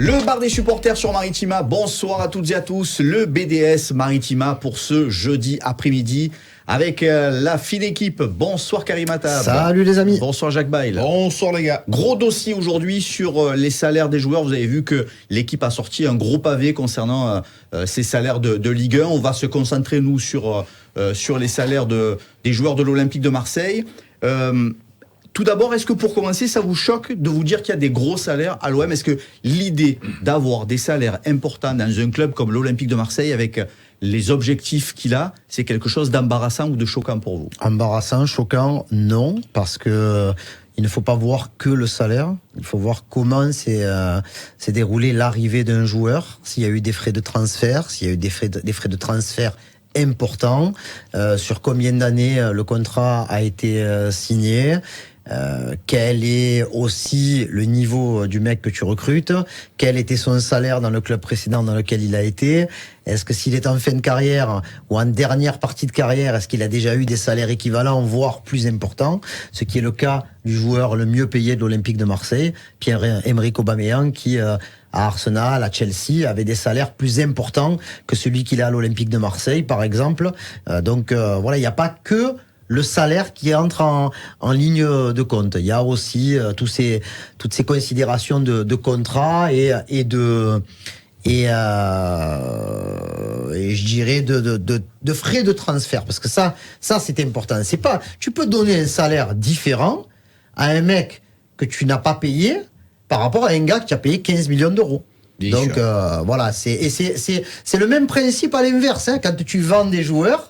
Le bar des supporters sur Maritima, bonsoir à toutes et à tous, le BDS Maritima pour ce jeudi après-midi avec la fine équipe. Bonsoir Karim Attab. Salut les amis. Bonsoir Jacques Bail. Bonsoir les gars. Gros dossier aujourd'hui sur les salaires des joueurs. Vous avez vu que l'équipe a sorti un gros pavé concernant ces salaires de Ligue 1. On va se concentrer nous sur les salaires des joueurs de l'Olympique de Marseille. Tout d'abord, est-ce que pour commencer, ça vous choque de vous dire qu'il y a des gros salaires à l'OM ? Est-ce que l'idée d'avoir des salaires importants dans un club comme l'Olympique de Marseille, avec les objectifs qu'il a, c'est quelque chose d'embarrassant ou de choquant pour vous ? Embarrassant, choquant, non, parce que il ne faut pas voir que le salaire. Il faut voir comment s'est déroulée l'arrivée d'un joueur, s'il y a eu des frais de transfert, s'il y a eu des frais de transfert importants, sur combien d'années le contrat a été signé. Quel est aussi le niveau du mec que tu recrutes, quel était son salaire dans le club précédent dans lequel il a été, est-ce que s'il est en fin de carrière ou en dernière partie de carrière, est-ce qu'il a déjà eu des salaires équivalents, voire plus importants, ce qui est le cas du joueur le mieux payé de l'Olympique de Marseille, Pierre-Emerick Aubameyang, qui à Arsenal, à Chelsea, avait des salaires plus importants que celui qu'il a à l'Olympique de Marseille, par exemple. Donc voilà, il n'y a pas que le salaire qui entre en ligne de compte. Il y a aussi toutes ces considérations de contrat et je dirais de frais de transfert, parce que ça c'est important. C'est pas, tu peux donner un salaire différent à un mec que tu n'as pas payé par rapport à un gars qui a payé 15 millions d'euros. Donc voilà, c'est le même principe à l'inverse, hein. Quand tu vends des joueurs,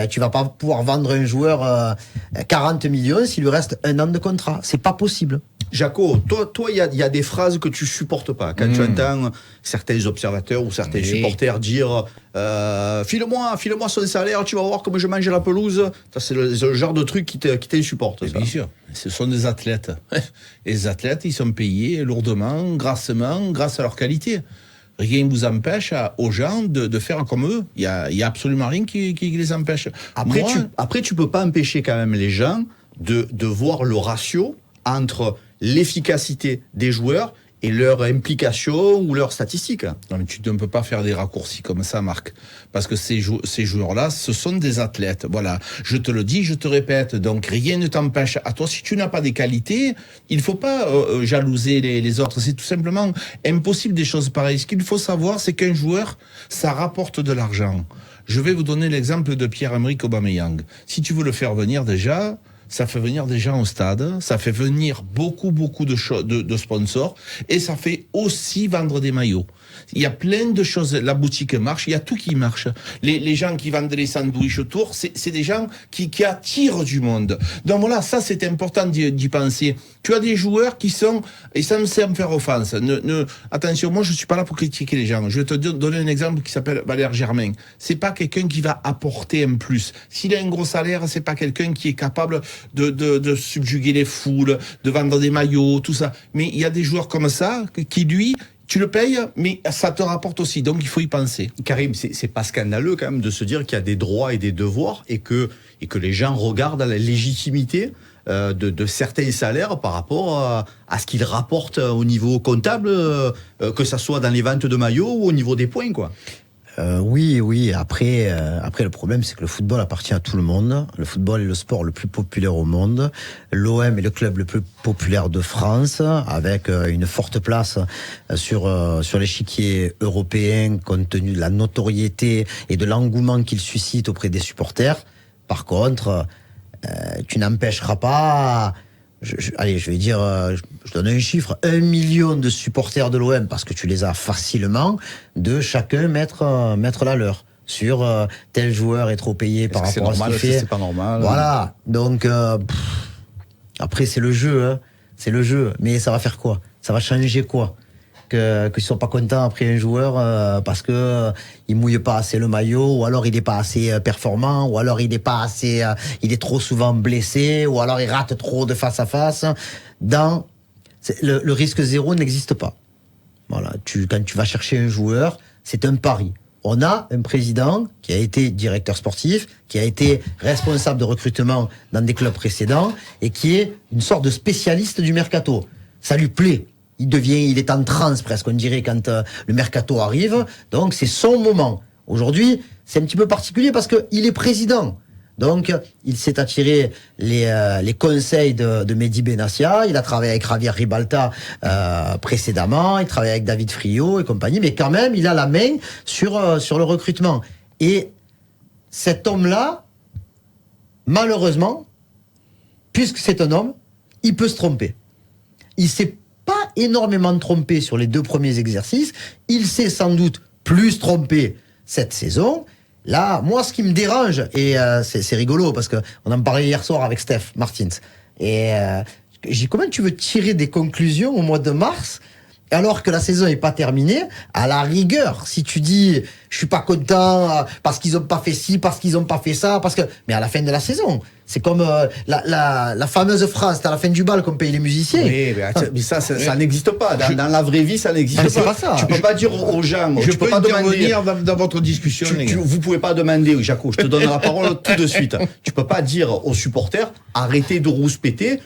tu vas pas pouvoir vendre un joueur 40 millions s'il lui reste un an de contrat. C'est pas possible. Jaco, toi, il y a des phrases que tu supportes pas. Quand tu entends certains observateurs ou certains supporters dire file-moi son salaire, tu vas voir comment je mange la pelouse. Ça, c'est le genre de truc qui t'insupporte. Bien sûr. Ce sont des athlètes. Et les athlètes, ils sont payés lourdement, grassement, grâce à leur qualité. Rien ne vous empêche aux gens de faire comme eux. Il y a absolument rien qui les empêche. Après, tu peux pas empêcher quand même les gens de voir le ratio entre l'efficacité des joueurs et leur implication ou leurs statistiques. Non, mais tu ne peux pas faire des raccourcis comme ça, Marc. Parce que ces joueurs-là, ce sont des athlètes. Voilà. Je te le dis, je te répète. Donc, rien ne t'empêche. À toi, si tu n'as pas des qualités, il ne faut pas jalouser les autres. C'est tout simplement impossible des choses pareilles. Ce qu'il faut savoir, c'est qu'un joueur, ça rapporte de l'argent. Je vais vous donner l'exemple de Pierre-Emerick Aubameyang. Si tu veux le faire venir déjà, ça fait venir des gens au stade, ça fait venir beaucoup de sponsors, et ça fait aussi vendre des maillots. Il y a plein de choses, la boutique marche, il y a tout qui marche. Les gens qui vendent les sandwichs autour, c'est des gens qui attirent du monde. Donc voilà, ça c'est important d'y penser. Tu as des joueurs qui sont, et ça me sert me faire offense, attention, moi je suis pas là pour critiquer les gens. Je vais te donner un exemple qui s'appelle Valère Germain. C'est pas quelqu'un qui va apporter un plus. S'il a un gros salaire, c'est pas quelqu'un qui est capable de subjuguer les foules, de vendre des maillots, tout ça. Mais il y a des joueurs comme ça qui lui, tu le payes, mais ça te rapporte aussi. Donc, il faut y penser. Karim, c'est pas scandaleux quand même de se dire qu'il y a des droits et des devoirs et que les gens regardent à la légitimité de certains salaires par rapport à ce qu'ils rapportent au niveau comptable, que ça soit dans les ventes de maillots ou au niveau des points, quoi. Oui. Après, le problème, c'est que le football appartient à tout le monde. Le football est le sport le plus populaire au monde. L'OM est le club le plus populaire de France, avec une forte place sur l'échiquier européen, compte tenu de la notoriété et de l'engouement qu'il suscite auprès des supporters. Par contre, tu n'empêcheras pas... Je vais dire, je donne un chiffre, 1 million de supporters de l'OM, parce que tu les as facilement, de chacun mettre la leur sur tel joueur est trop payé par rapport à ce qu'il fait. C'est pas normal. Voilà. Donc après c'est le jeu, hein. C'est le jeu. Mais ça va faire quoi ? Ça va changer quoi ? Qu'ils soient pas contents après un joueur parce que il mouille pas assez le maillot, ou alors il est pas assez performant, ou alors il est pas assez, il est trop souvent blessé, ou alors il rate trop de face à face. Le risque zéro n'existe pas. Voilà, quand tu vas chercher un joueur, c'est un pari. On a un président qui a été directeur sportif, qui a été responsable de recrutement dans des clubs précédents et qui est une sorte de spécialiste du mercato. Ça lui plaît. il est en transe presque, on dirait, quand le mercato arrive. Donc, c'est son moment. Aujourd'hui, c'est un petit peu particulier parce qu'il est président. Donc, il s'est attiré les conseils de Mehdi Benassia. Il a travaillé avec Javier Ribalta précédemment. Il travaille avec David Friot et compagnie. Mais quand même, il a la main sur le recrutement. Et cet homme-là, malheureusement, puisque c'est un homme, il peut se tromper. Il s'est pas énormément trompé sur les 2 premiers exercices. Il s'est sans doute plus trompé cette saison. Là, moi, ce qui me dérange, et c'est rigolo, parce qu'on en parlait hier soir avec Steph Martins, et j'ai dit, comment tu veux tirer des conclusions au mois de mars, alors que la saison n'est pas terminée? À la rigueur, si tu dis, je suis pas content parce qu'ils ont pas fait ci, parce qu'ils ont pas fait ça, mais à la fin de la saison, c'est comme la fameuse phrase, c'est à la fin du bal qu'on paye les musiciens. Oui, mais ça n'existe pas. Dans la vraie vie, ça n'existe pas. C'est pas ça. Tu peux pas dire aux gens, Je tu peux peux pas demander. intervenir dans votre discussion, les gars. Vous pouvez pas demander, Jaco, je te donne la parole tout de suite. Tu peux pas dire aux supporters, arrêtez de rouspéter.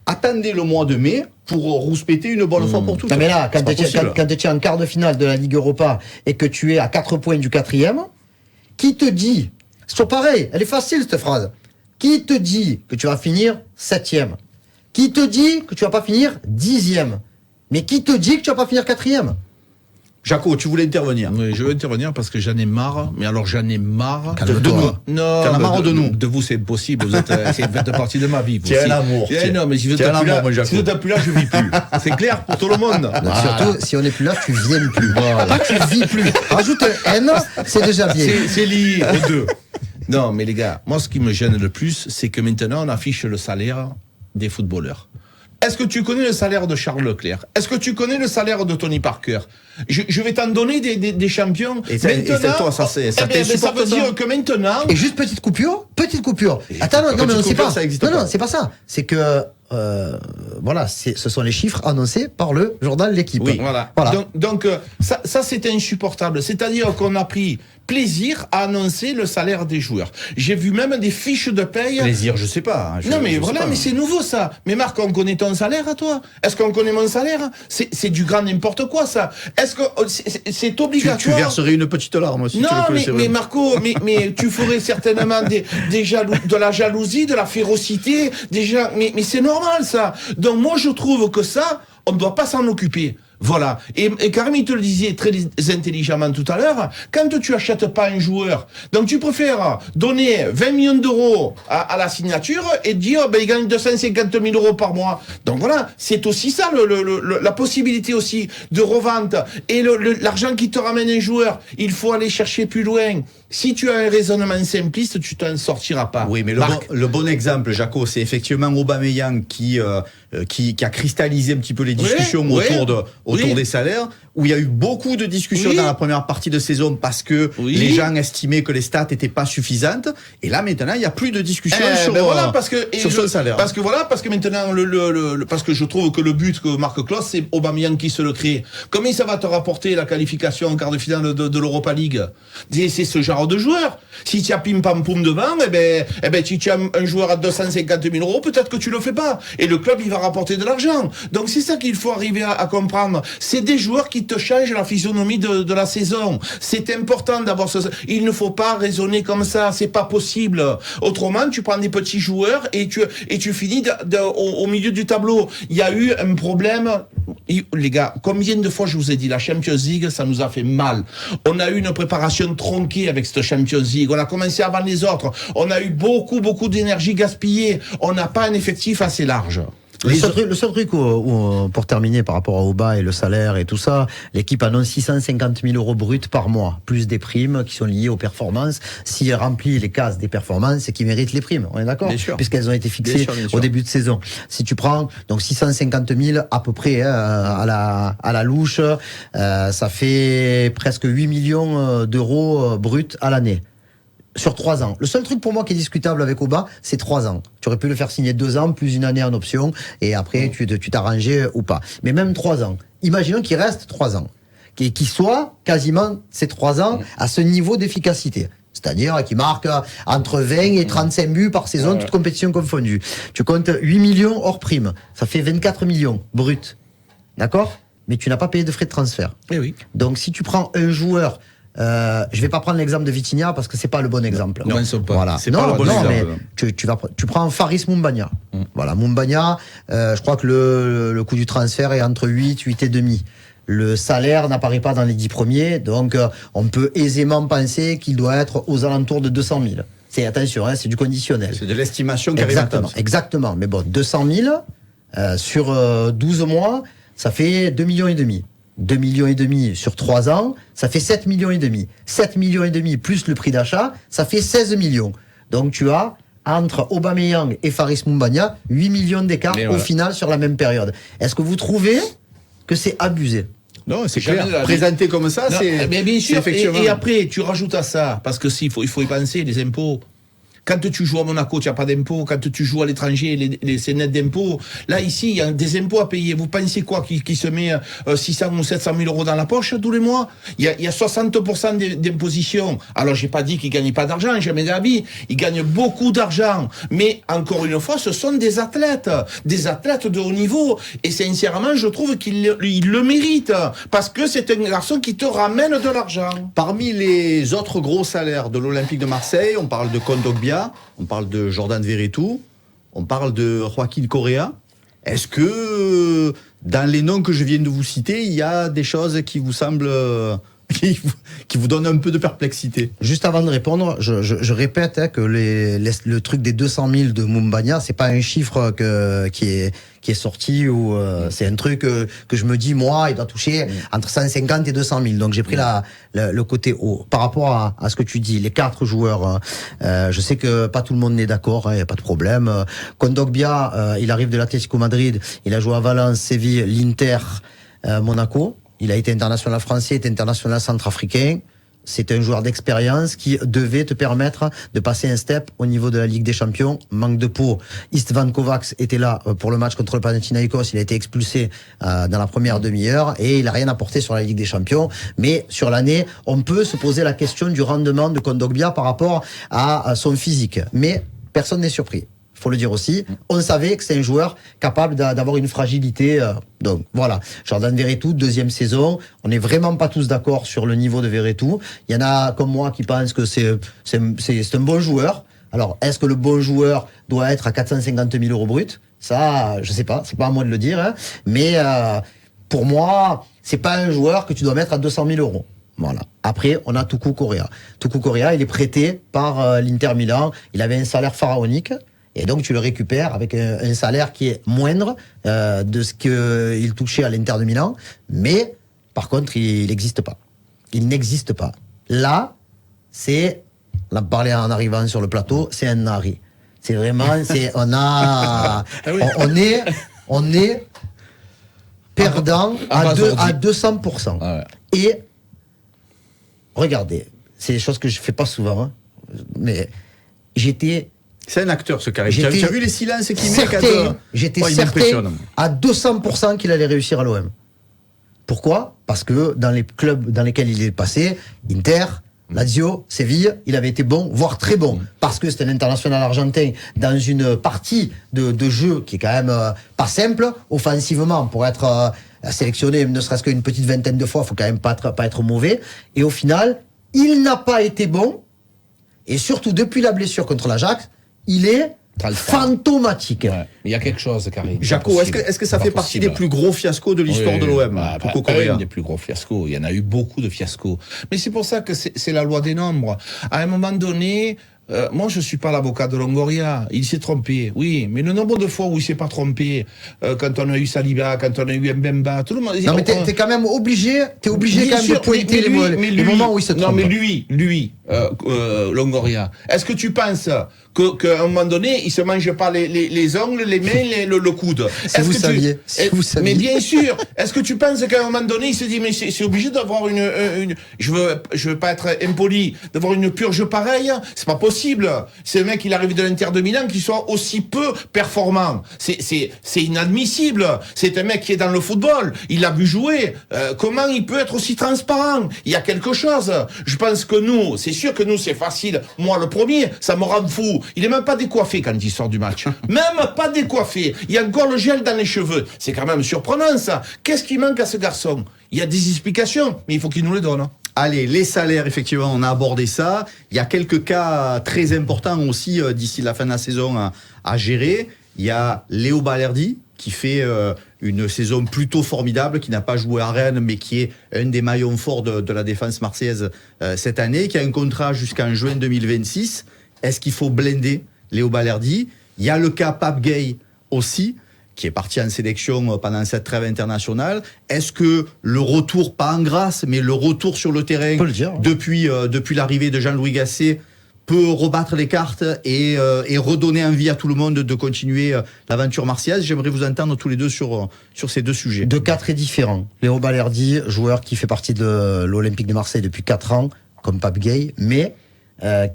Attendez le mois de mai pour rouspéter une bonne fois pour toutes. Non mais là, quand tu es en quart de finale de la Ligue Europa et que tu es à 4 points du 4e, qui te dit, c'est toujours pareil, elle est facile cette phrase, qui te dit que tu vas finir 7e? Qui te dit que tu vas pas finir 10e? Mais qui te dit que tu vas pas finir 4e? Jaco, tu voulais intervenir. Oui, je veux intervenir parce que j'en ai marre. Mais alors, j'en ai marre de nous. Non, t'en as marre de nous. De vous, c'est impossible. Vous faites partie de ma vie. Vous Tiens aussi. l'amour. Non, mais si vous n'êtes plus là, je vis plus. C'est clair pour tout le monde. Surtout, si on n'est plus là, tu viens plus. Pas tu vis plus. Rajoute un N, c'est déjà bien. C'est lié aux deux. Non, mais les gars, moi, ce qui me gêne le plus, c'est que maintenant, on affiche le salaire des footballeurs. Est-ce que tu connais le salaire de Charles Leclerc? Est-ce que tu connais le salaire de Tony Parker? Je vais t'en donner des champions. Et ça veut dire que maintenant... Et juste petite coupure. Attends, non, mais c'est pas ça. Non, c'est pas ça. C'est que, voilà, ce sont les chiffres annoncés par le journal L'Équipe. Oui, voilà. Donc ça c'est insupportable. C'est-à-dire qu'on a pris plaisir à annoncer le salaire des joueurs. J'ai vu même des fiches de paye. Plaisir, je sais pas. Mais c'est nouveau ça. Mais Marc, on connaît ton salaire à toi? Est-ce qu'on connaît mon salaire? C'est du grand n'importe quoi ça. Est-ce que c'est obligatoire? Tu verserais une petite larme aussi. Non, mais Marco, mais tu ferais certainement de la jalousie, de la férocité, mais c'est normal ça. Donc moi je trouve que ça, on ne doit pas s'en occuper. Voilà. Et Karim, il te le disait très intelligemment tout à l'heure, quand tu achètes pas un joueur, donc tu préfères donner 20 millions d'euros à la signature et dire, il gagne 250 000 euros par mois. Donc voilà, c'est aussi ça, la possibilité aussi de revente. Et l'argent qui te ramène un joueur, il faut aller chercher plus loin. Si tu as un raisonnement simpliste, tu t'en sortiras pas. Oui, mais le bon exemple, Jaco, c'est effectivement Aubameyang qui a cristallisé un petit peu les discussions autour des salaires, où il y a eu beaucoup de discussions dans la première partie de saison parce que les gens estimaient que les stats n'étaient pas suffisantes. Et là, maintenant, il n'y a plus de discussion sur son salaire. Parce que maintenant, parce que je trouve que le but que marque Klose, c'est Aubameyang qui se le crée. Combien ça va te rapporter la qualification en quart de finale de l'Europa League? C'est ce genre de joueur. Si tu as pim pam poum devant, si tu as un joueur à 250 000 euros, peut-être que tu le fais pas. Et le club, il va rapporter de l'argent. Donc c'est ça qu'il faut arriver à comprendre. C'est des joueurs qui te changent la physionomie de la saison. C'est important d'avoir il ne faut pas raisonner comme ça. C'est pas possible. Autrement, tu prends des petits joueurs et tu finis au milieu du tableau. Il y a eu un problème. Les gars, combien de fois je vous ai dit, la Champions League, ça nous a fait mal. On a eu une préparation tronquée avec cette Champions League. On a commencé avant les autres. On a eu beaucoup d'énergie gaspillée. On n'a pas un effectif assez large. Le seul truc pour terminer par rapport à Auba et le salaire et tout ça, l'équipe annonce 650 000 euros bruts par mois, plus des primes qui sont liées aux performances. S'il remplit les cases des performances, c'est qu'il mérite les primes. On est d'accord? Puisqu'elles ont été fixées au début de saison. Si tu prends donc 650 000 à peu près à la louche, ça fait presque 8 millions d'euros bruts à l'année. Sur 3 ans. Le seul truc pour moi qui est discutable avec Auba, c'est 3 ans. Tu aurais pu le faire signer 2 ans, plus une année en option, et après, tu t'arrangeais ou pas. Mais même 3 ans. Imaginons qu'il reste 3 ans. Qu'il soit quasiment ces 3 ans à ce niveau d'efficacité. C'est-à-dire qu'il marque entre 20 et 35 buts par saison, toutes compétitions confondues. Tu comptes 8 millions hors prime. Ça fait 24 millions bruts. D'accord? mais tu n'as pas payé de frais de transfert. Eh oui. Donc si tu prends un joueur, je vais pas prendre l'exemple de Vitinha parce que c'est pas le bon exemple. Non, pas. Voilà. C'est pas le bon exemple. Mais tu prends Faris Moumbagna. Voilà, Moumbagna, je crois que le coût du transfert est entre 8 et demi. Le salaire n'apparaît pas dans les 10 premiers, donc on peut aisément penser qu'il doit être aux alentours de 200 000. Attention, c'est du conditionnel. C'est de l'estimation qui arrive à table. Exactement. Mais bon, 200 000 sur 12 mois, ça fait 2,5 millions. 2,5 millions sur 3 ans, ça fait 7,5 millions. 7,5 millions plus le prix d'achat, ça fait 16 millions. Donc tu as, entre Aubameyang et Faris Moumbagna, 8 millions d'écart au final sur la même période. Est-ce que vous trouvez que c'est abusé? Non, c'est clair. Présenté comme ça, c'est. Mais bien sûr. Effectivement. Et après, tu rajoutes à ça, parce que il faut y penser, les impôts. Quand tu joues à Monaco, tu n'as pas d'impôts. Quand tu joues à l'étranger, c'est net d'impôts. Là, ici, il y a des impôts à payer. Vous pensez quoi? Qui se met 600 ou 700 000 euros dans la poche tous les mois? Il y a 60% d'imposition. Alors, j'ai pas dit qu'ils gagnent pas d'argent, jamais d'avis. Ils gagnent beaucoup d'argent. Mais, encore une fois, ce sont des athlètes de haut niveau. Et sincèrement, je trouve qu'ils le méritent. Parce que c'est un garçon qui te ramène de l'argent. Parmi les autres gros salaires de l'Olympique de Marseille, on parle de Kondogbia, on parle de Jordan Verretou, on parle de Joaquin Correa. Est-ce que dans les noms que je viens de vous citer, il y a des choses qui vous semblent, qui vous donnent un peu de perplexité? Juste avant de répondre, je répète que le truc des 200 000 de Moumbagna, c'est pas un chiffre qui est sorti ou c'est un truc que je me dis moi, il doit toucher entre 150 et 200 000. Donc j'ai pris le côté haut. Par rapport à ce que tu dis, les 4 joueurs, je sais que pas tout le monde n'est d'accord, il y a pas de problème. Kondogbia, il arrive de l'Atlético Madrid, il a joué à Valence, Séville, l'Inter, Monaco. Il a été international français, été international centrafricain. C'est un joueur d'expérience qui devait te permettre de passer un step au niveau de la Ligue des Champions. Manque de peau. Istvan Kovacs était là pour le match contre le Panathinaikos. Il a été expulsé dans la première demi-heure et il a rien apporté sur la Ligue des Champions. Mais sur l'année, on peut se poser la question du rendement de Kondogbia par rapport à son physique. Mais personne n'est surpris. Faut le dire aussi, on savait que c'est un joueur capable d'avoir une fragilité. Donc voilà, Jordan Verretou, 2e saison. On n'est vraiment pas tous d'accord sur le niveau de Verretou. Il y en a comme moi qui pensent que c'est un bon joueur. Alors, est-ce que le bon joueur doit être à 450 000 euros brut? Ça, je sais pas. C'est pas à moi de le dire. Hein. Mais pour moi, c'est pas un joueur que tu dois mettre à 200 000 euros. Voilà. Après, on a Tuku Correa. Tuku Correa, il est prêté par l'Inter Milan. Il avait un salaire pharaonique. Et donc, tu le récupères avec un salaire qui est moindre de ce qu'il touchait à l'Inter de Milan. Mais, par contre, il n'existe pas. Il n'existe pas. Là, on a parlé en arrivant sur le plateau, c'est un nari. C'est vraiment, on est perdant à 200%. Ah ouais. Et, regardez, c'est des choses que je fais pas souvent, hein, mais c'est un acteur, ce Karim. Tu as vu les silences qu'il met J'étais certain à 200% qu'il allait réussir à l'OM. Pourquoi? Parce que dans les clubs dans lesquels il est passé, Inter, Lazio, Séville, il avait été bon, voire très bon. Parce que c'est un international argentin dans une partie de jeu qui est quand même pas simple, offensivement, pour être sélectionné ne serait-ce qu'une petite vingtaine de fois, il faut quand même pas être mauvais. Et au final, il n'a pas été bon. Et surtout, depuis la blessure contre l'Ajax, il est fantomatique. Ouais. Il y a quelque chose, Karim. Jaco, est-ce que ça fait partie des plus gros fiascos de l'histoire de l'OM? Un des plus gros fiascos. Il y en a eu beaucoup de fiascos. Mais c'est pour ça que c'est la loi des nombres. À un moment donné, moi, je suis pas l'avocat de Longoria. Il s'est trompé, oui. Mais le nombre de fois où il s'est pas trompé, quand on a eu Saliba, quand on a eu Mbemba, tout le monde... Non, mais t'es quand même obligé, quand même de pointer les moments où il se trompe. Non, mais lui, Longoria, est-ce que tu penses qu'à un moment donné, il se mange pas les ongles, les mains, le coude? Si vous saviez. Mais bien sûr. Est-ce que tu penses qu'à un moment donné, il se dit, mais c'est obligé d'avoir je veux pas être impoli, d'avoir une purge pareille? C'est pas possible. possible. C'est un mec, il arrive de l'Inter de Milan, qui soit aussi peu performant. C'est inadmissible. C'est un mec qui est dans le football. Il a vu jouer. Comment il peut être aussi transparent? Il y a quelque chose. Je pense que nous, c'est sûr que nous, c'est facile. Moi, le premier, ça me rend fou. Il est même pas décoiffé quand il sort du match. Même pas décoiffé. Il y a encore le gel dans les cheveux. C'est quand même surprenant, ça. Qu'est-ce qui manque à ce garçon? Il y a des explications, mais il faut qu'il nous les donne. Allez, les salaires, effectivement, on a abordé ça. Il y a quelques cas très importants aussi d'ici la fin de la saison à gérer. Il y a Léo Balerdi qui fait une saison plutôt formidable, qui n'a pas joué à Rennes, mais qui est un des maillons forts de la défense marseillaise cette année, qui a un contrat jusqu'en juin 2026. Est-ce qu'il faut blinder Léo Balerdi? Il y a le cas Pape Gueye aussi, qui est parti en sélection pendant cette trêve internationale. Est-ce que le retour, pas en grâce, mais le retour sur le terrain depuis l'arrivée de Jean-Louis Gasset peut rebattre les cartes et redonner envie à tout le monde de continuer l'aventure marseillaise? J'aimerais vous entendre tous les deux sur ces deux sujets. Deux cas très différents. Léo Balerdi, joueur qui fait partie de l'Olympique de Marseille depuis 4 ans, comme Pape Gueye, mais à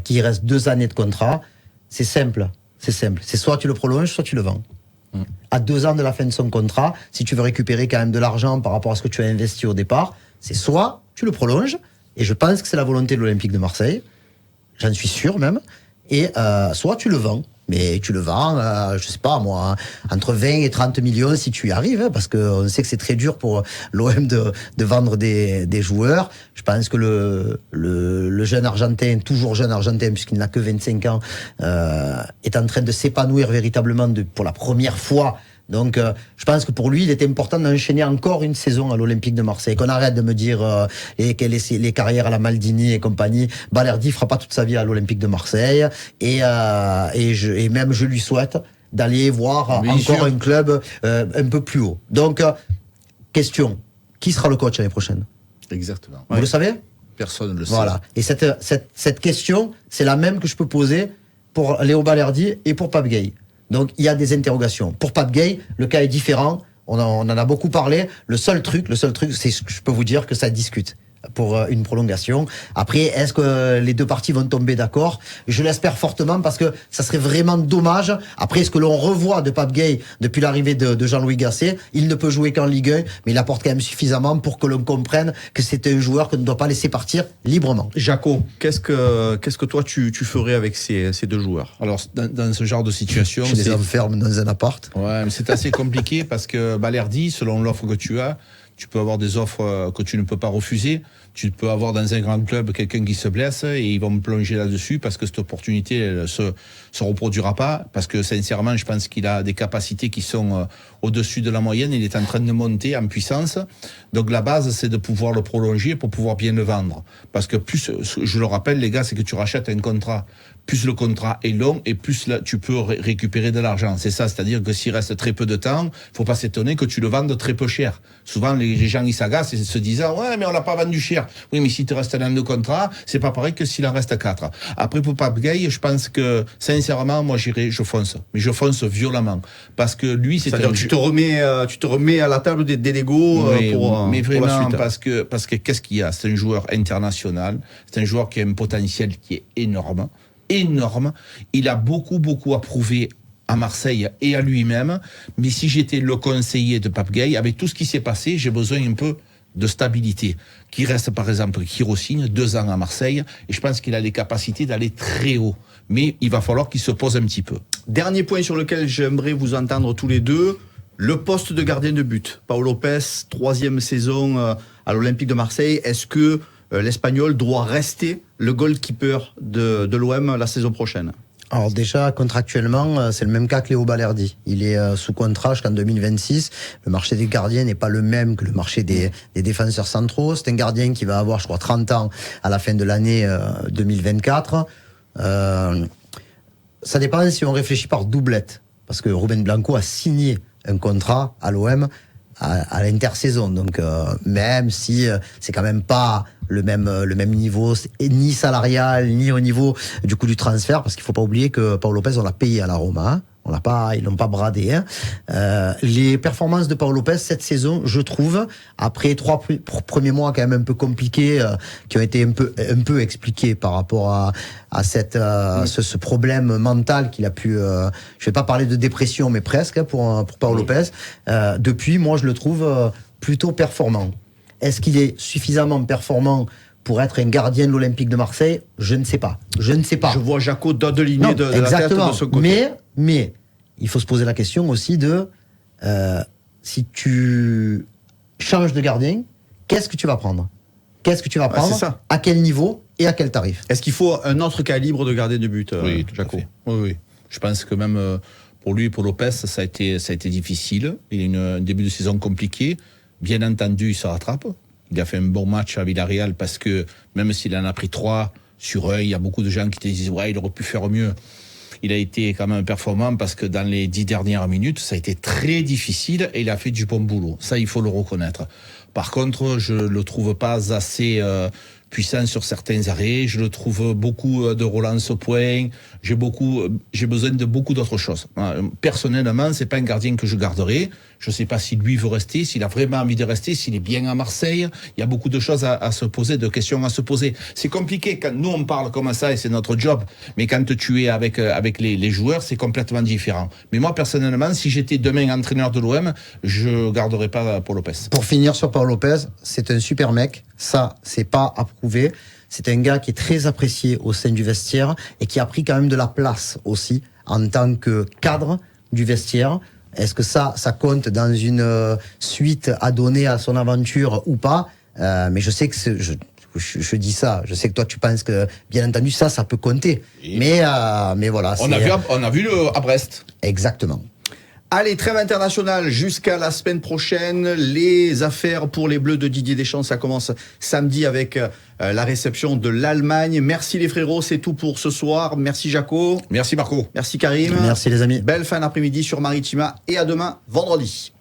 qui il reste 2 années de contrat. C'est simple. C'est soit tu le prolonges, soit tu le vends. À 2 ans de la fin de son contrat, si tu veux récupérer quand même de l'argent par rapport à ce que tu as investi au départ, c'est soit tu le prolonges, et je pense que c'est la volonté de l'Olympique de Marseille, j'en suis sûr même, et soit tu le vends. Mais tu le vends, je sais pas moi, entre 20 et 30 millions si tu y arrives, hein, parce qu'on sait que c'est très dur pour l'OM de vendre des joueurs. Je pense que le jeune Argentin, toujours jeune Argentin, puisqu'il n'a que 25 ans, est en train de s'épanouir véritablement pour la première fois. Donc, je pense que pour lui, il était important d'enchaîner encore une saison à l'Olympique de Marseille. Qu'on arrête de me dire les carrières à la Maldini et compagnie. Balerdi fera pas toute sa vie à l'Olympique de Marseille. Et même je lui souhaite d'aller voir encore un club un peu plus haut. Donc, question, qui sera le coach l'année prochaine? Exactement. Vous le savez? Personne ne le sait. Voilà. Et cette question, c'est la même que je peux poser pour Léo Balerdi et pour Pape Gueye. Donc, il y a des interrogations. Pour Pape Gueye, le cas est différent. On en a beaucoup parlé. Le seul truc, c'est que je peux vous dire que ça discute pour une prolongation. Après, est-ce que les deux parties vont tomber d'accord? Je l'espère fortement parce que ça serait vraiment dommage. Après, ce que l'on revoit de Pape Gueye depuis l'arrivée de Jean-Louis Gasset, il ne peut jouer qu'en Ligue 1, mais il apporte quand même suffisamment pour que l'on comprenne que c'est un joueur qu'on ne doit pas laisser partir librement. Jaco, qu'est-ce que toi tu ferais avec ces deux joueurs? Alors, dans ce genre de situation... Je les enferme dans un appart. Ouais, mais c'est assez compliqué parce que Balerdi, selon l'offre que tu as, tu peux avoir des offres que tu ne peux pas refuser. Tu peux avoir dans un grand club quelqu'un qui se blesse et ils vont me plonger là-dessus parce que cette opportunité elle se reproduira pas. Parce que sincèrement, je pense qu'il a des capacités qui sont au-dessus de la moyenne. Il est en train de monter en puissance. Donc la base, c'est de pouvoir le prolonger pour pouvoir bien le vendre. Parce que plus, je le rappelle les gars, c'est que tu rachètes un contrat. Plus le contrat est long et plus là, tu peux récupérer de l'argent. C'est ça, c'est-à-dire que s'il reste très peu de temps, faut pas s'étonner que tu le vendes très peu cher. Souvent, les gens, ils s'agacent et se disent « Ouais, mais on l'a pas vendu cher. » Oui, mais si tu restes un an de contrat, c'est pas pareil que s'il en reste 4. Après, pour Pape Gueye, je pense que, sincèrement, moi, je fonce. Mais je fonce violemment. Parce que lui, c'est-à-dire que tu te remets à la table des négos mais vraiment, pour la suite. Parce que qu'est-ce qu'il y a? C'est un joueur international. C'est un joueur qui a un potentiel qui est énorme. Il a beaucoup à prouver à Marseille et à lui-même. Mais si j'étais le conseiller de Pape Gueye, avec tout ce qui s'est passé, j'ai besoin un peu de stabilité. Qui reste par exemple Kirosine, 2 ans à Marseille, et je pense qu'il a les capacités d'aller très haut. Mais il va falloir qu'il se pose un petit peu. Dernier point sur lequel j'aimerais vous entendre tous les deux, le poste de gardien de but. Pau Lopez, 3e saison à l'Olympique de Marseille. Est-ce que l'Espagnol doit rester le goalkeeper de l'OM la saison prochaine? Alors déjà, contractuellement, c'est le même cas que Léo Balerdi. Il est sous contrat jusqu'en 2026. Le marché des gardiens n'est pas le même que le marché des défenseurs centraux. C'est un gardien qui va avoir, je crois, 30 ans à la fin de l'année 2024. Ça dépend si on réfléchit par doublette. Parce que Ruben Blanco a signé un contrat à l'OM à l'intersaison. Donc, même si c'est quand même pas le même niveau, ni salarial, ni au niveau du coût du transfert, parce qu'il faut pas oublier que Pau Lopez, on l'a payé à la Roma. Hein. Ils l'ont pas bradé. Hein. Les performances de Pau Lopez cette saison, je trouve, après 3 premiers mois quand même un peu compliqués, qui ont été un peu expliqués par rapport à ce problème mental qu'il a pu. Je vais pas parler de dépression, mais presque hein, pour Pau Lopez. Depuis, moi, je le trouve plutôt performant. Est-ce qu'il est suffisamment performant pour être un gardien de l'Olympique de Marseille? Je ne sais pas. Je vois Jaco dans deux lignées de la tête de ce côté. Mais il faut se poser la question aussi de si tu changes de gardien, qu'est-ce que tu vas prendre? C'est ça. À quel niveau et à quel tarif? Est-ce qu'il faut un autre calibre de gardien de but, Oui, Jaco? Oui. Je pense que même pour lui, pour Lopez, ça a été difficile. Il a eu un début de saison compliqué. Bien entendu, il se rattrape. Il a fait un bon match à Villarreal parce que même s'il en a pris 3 sur œil, il y a beaucoup de gens qui te disent ouais, il aurait pu faire mieux. Il a été quand même performant parce que dans les 10 dernières minutes, ça a été très difficile et il a fait du bon boulot. Ça, il faut le reconnaître. Par contre, je le trouve pas assez puissant sur certains arrêts. Je le trouve beaucoup de relance au point. J'ai besoin de beaucoup d'autres choses. Personnellement, c'est pas un gardien que je garderai. Je sais pas si lui veut rester, s'il a vraiment envie de rester, s'il est bien à Marseille. Il y a beaucoup de choses à se poser, de questions à se poser. C'est compliqué quand nous on parle comme ça et c'est notre job. Mais quand tu es avec les joueurs, c'est complètement différent. Mais moi, personnellement, si j'étais demain entraîneur de l'OM, je garderais pas Pau Lopez. Pour finir sur Pau Lopez, c'est un super mec. Ça, c'est pas à prouver. C'est un gars qui est très apprécié au sein du vestiaire et qui a pris quand même de la place aussi en tant que cadre du vestiaire. Est-ce que ça compte dans une suite à donner à son aventure ou pas? Mais je sais que je dis ça. Je sais que toi tu penses que bien entendu ça peut compter. Mais voilà. On a vu à Brest. Exactement. Allez, trêve internationale jusqu'à la semaine prochaine. Les affaires pour les Bleus de Didier Deschamps, ça commence samedi avec la réception de l'Allemagne. Merci les frérots, c'est tout pour ce soir. Merci Jaco. Merci Marco. Merci Karim. Merci les amis. Belle fin d'après-midi sur Maritima et à demain, vendredi.